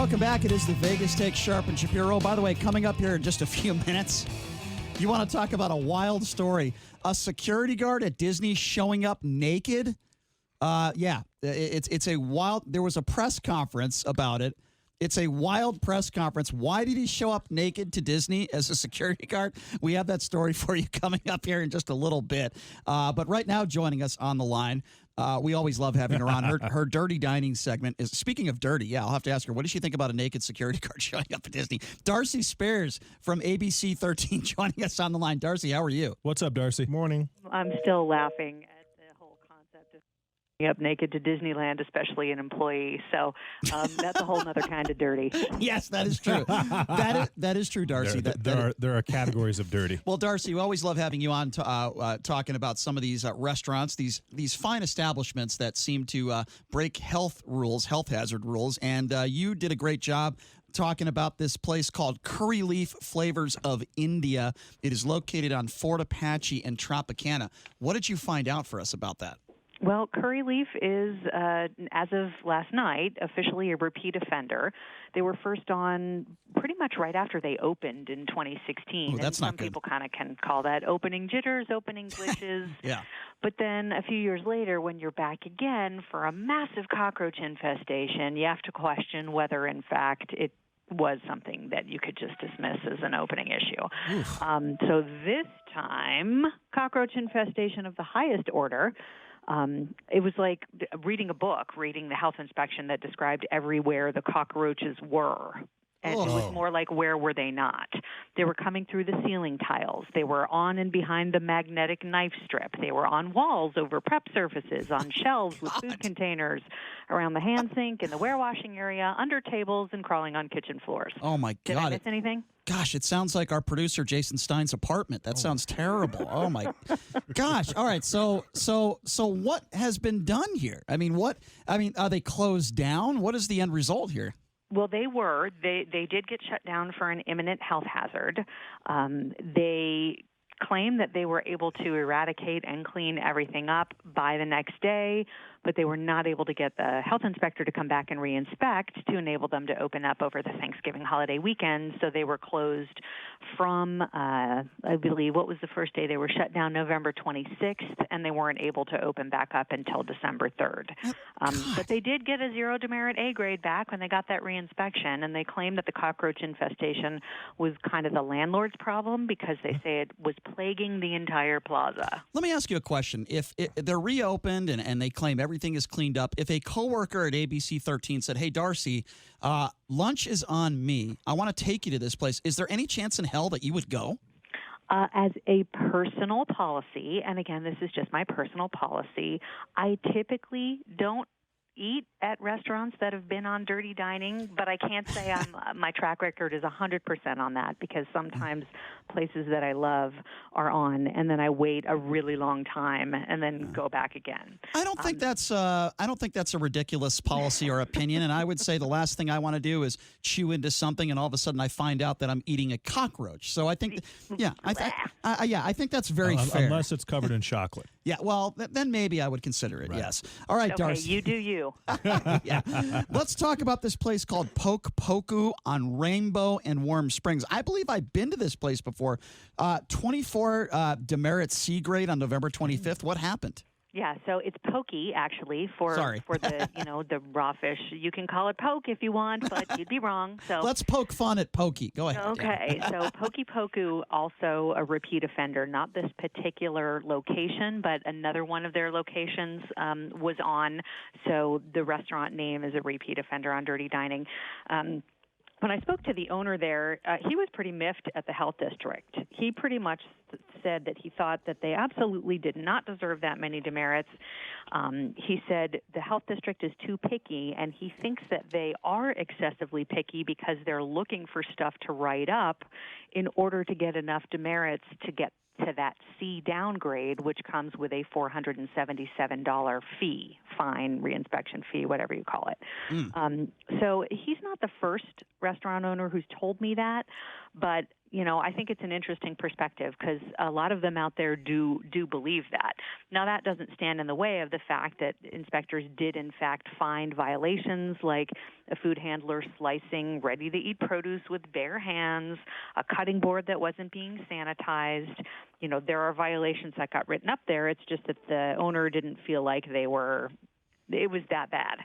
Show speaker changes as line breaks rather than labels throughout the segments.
Welcome back. It is the Vegas Take Sharp and Shapiro. By the way, coming up here in just a few minutes, you want to talk about a wild story. A security guard at Disney showing up naked. It's a wild. There was a press conference about it. It's a wild press conference. Why did he show up naked to Disney as a security guard? We have that story for you coming up here in just a little bit. But right now, joining us on the line, we always love having her on. Her dirty dining segment is, speaking of dirty, I'll have to ask her, what does she think about a naked security guard showing up at Disney? Darcy Spears from ABC 13 joining us on the line. Darcy, how are you?
What's up, Darcy?
Morning.
I'm still laughing at the whole concept of going up naked to Disneyland, especially an employee. So that's a whole other kind of dirty.
Yes, that is true. That is true, Darcy.
There are categories of dirty.
Well, Darcy, we always love having you on talking about some of these restaurants, these fine establishments that seem to break health hazard rules. And you did a great job talking about this place called Curry Leaf Flavors of India. It is located on Fort Apache and Tropicana. What did you find out for us about that?
Well, Curry Leaf is, as of last night, officially a repeat offender. They were first on pretty much right after they opened in 2016.
Oh, that's
and
not
some
good.
people kind of can call that opening jitters, opening glitches.
Yeah.
But then a few years later, when you're back again for a massive cockroach infestation, you have to question whether, in fact, it was something that you could just dismiss as an opening issue. So this time, cockroach infestation of the highest order. It was like reading a book, reading the health inspection that described everywhere the cockroaches were. And it was more like, where were they not? They were coming through the ceiling tiles. They were on and behind the magnetic knife strip. They were on walls, over prep surfaces, on shelves with food containers, around the hand sink, in the warewashing area, under tables, and crawling on kitchen floors.
Oh, my God.
Did I miss anything?
Gosh, it sounds like our producer Jason Stein's apartment. That sounds terrible. Oh my gosh. All right. So what has been done here? Are they closed down? What is the end result here?
Well, they were. They did get shut down for an imminent health hazard. They claim that they were able to eradicate and clean everything up by the next day, but they were not able to get the health inspector to come back and re-inspect to enable them to open up over the Thanksgiving holiday weekend. So they were closed from, I believe, what was the first day? They were shut down November 26th, and they weren't able to open back up until December 3rd. But they did get a zero demerit A grade back when they got that re-inspection, and they claim that the cockroach infestation was kind of the landlord's problem because they say it was plaguing the entire plaza.
Let me ask you a question. If they're reopened and they claim everything is cleaned up, if a coworker at ABC 13 said, hey, Darcy, lunch is on me, I want to take you to this place, is there any chance in hell that you would go?
As a personal policy, and again, this is just my personal policy, I typically don't eat at restaurants that have been on dirty dining, but I can't say my track record is 100% on that because sometimes places that I love are on, and then I wait a really long time and then go back again.
I don't think that's a ridiculous policy or opinion, and I would say the last thing I want to do is chew into something and all of a sudden I find out that I'm eating a cockroach. So I think, I think that's very fair.
Unless it's covered in chocolate.
Yeah, well, then maybe I would consider it, right. Yes. All right,
Okay,
Darcy.
you do you.
Yeah. Let's talk about this place called Poke Poku on Rainbow and Warm Springs. I believe I've been to this place before. 24 demerit C grade on November 25th. What happened?
Yeah, so it's pokey actually for the the raw fish. You can call it poke if you want, but you'd be wrong. So
let's poke fun at pokey. Go ahead.
Okay, so Poke Poku, also a repeat offender. Not this particular location, but another one of their locations was on. So the restaurant name is a repeat offender on dirty dining. When I spoke to the owner there, he was pretty miffed at the health district. He pretty much said that he thought that they absolutely did not deserve that many demerits. He said the health district is too picky, and he thinks that they are excessively picky because they're looking for stuff to write up in order to get enough demerits to get to that C downgrade, which comes with a $477 fine, reinspection fee, whatever you call it. So he's not the first restaurant owner who's told me that, but I think it's an interesting perspective because a lot of them out there do believe that. Now, that doesn't stand in the way of the fact that inspectors did, in fact, find violations like a food handler slicing ready-to-eat produce with bare hands, a cutting board that wasn't being sanitized. There are violations that got written up there. It's just that the owner didn't feel like it was that bad.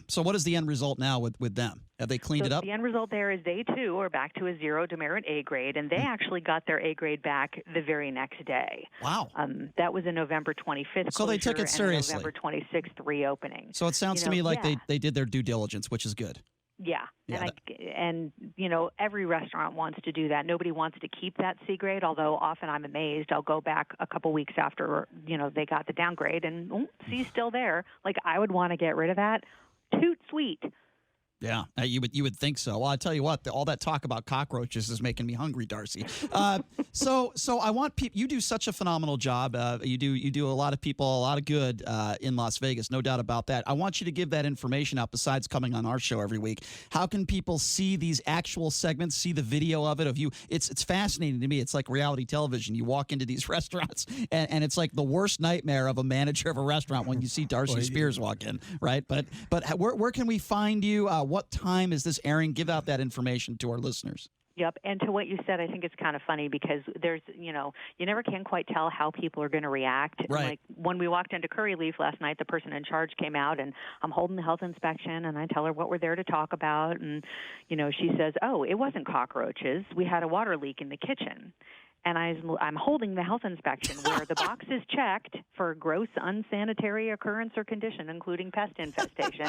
So what is the end result now with them? Have they cleaned it up?
The end result there is they, too, are back to a 0 demerit A grade, and they actually got their A grade back the very next day.
Wow.
That was a November 25th
So they took it seriously.
And a November 26th reopening.
So it sounds to me like they did their due diligence, which is good.
Yeah, and every restaurant wants to do that. Nobody wants to keep that C grade, although often I'm amazed. I'll go back a couple weeks after, they got the downgrade, and C's still there. Like, I would want to get rid of that. Toot sweet.
Yeah, you would think so. Well, I tell you what, all that talk about cockroaches is making me hungry, Darcy. So I want people. You do such a phenomenal job. You do a lot of people a lot of good in Las Vegas, no doubt about that. I want you to give that information out. Besides coming on our show every week, how can people see these actual segments? See the video of it of you. It's fascinating to me. It's like reality television. You walk into these restaurants, and it's like the worst nightmare of a manager of a restaurant when you see Darcy Spears walk in, right? But where can we find you? What time is this airing? Give out that information to our listeners.
Yep, and to what you said, I think it's kind of funny because there's, you never can quite tell how people are going to react.
Right.
Like when we walked into Curry Leaf last night, the person in charge came out, and I'm holding the health inspection, and I tell her what we're there to talk about, and, she says, oh, it wasn't cockroaches. We had a water leak in the kitchen. And I'm holding the health inspection where the box is checked for gross unsanitary occurrence or condition, including pest infestation.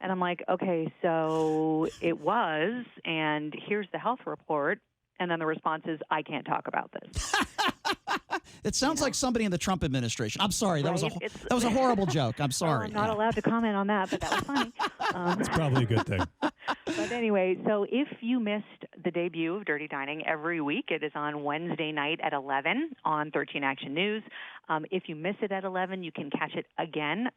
And I'm like, okay, so it was, and here's the health report. And then the response is, I can't talk about this.
It sounds like somebody in the Trump administration. I'm sorry. That was a horrible joke. I'm sorry.
I'm not allowed to comment on that, but that was funny.
It's probably a good thing.
But anyway, so if you missed the debut of Dirty Dining every week, it is on Wednesday night at 11 on 13 Action News. If you miss it at 11, you can catch it again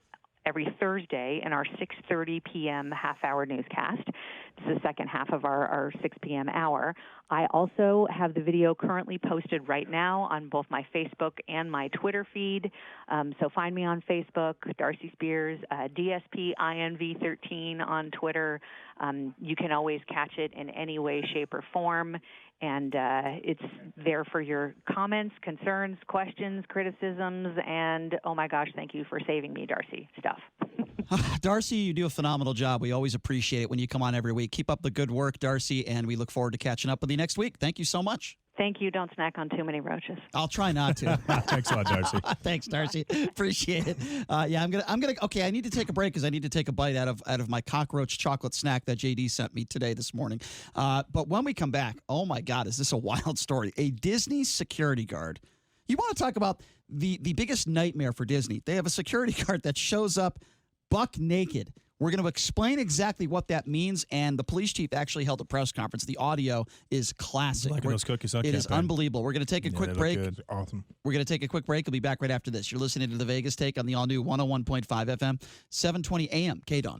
every Thursday in our 6:30 p.m. half-hour newscast. It's the second half of our 6 p.m. hour. I also have the video currently posted right now on both my Facebook and my Twitter feed. So find me on Facebook, Darcy Spears, DSPINV13 on Twitter. You can always catch it in any way, shape, or form. And it's there for your comments, concerns, questions, criticisms, and, oh, my gosh, thank you for saving me, Darcy, stuff.
Darcy, you do a phenomenal job. We always appreciate it when you come on every week. Keep up the good work, Darcy, and we look forward to catching up with you next week. Thank you so much.
Thank you. Don't snack on too many roaches.
I'll try not to.
Thanks a lot, Darcy.
Thanks, Darcy. Appreciate it. I'm gonna. Okay, I need to take a break because I need to take a bite out of my cockroach chocolate snack that JD sent me this morning. But when we come back, oh my God, is this a wild story? A Disney security guard. You want to talk about the biggest nightmare for Disney? They have a security guard that shows up buck naked. We're going to explain exactly what that means, and the police chief actually held a press conference. The audio is classic.
Liking those cookies on
It is unbelievable. We're going to take a quick break.
Good. Awesome.
We're going to take a quick break. We'll be back right after this. You're listening to the Vegas Take on the all-new 101.5 FM, 720 AM, KDON.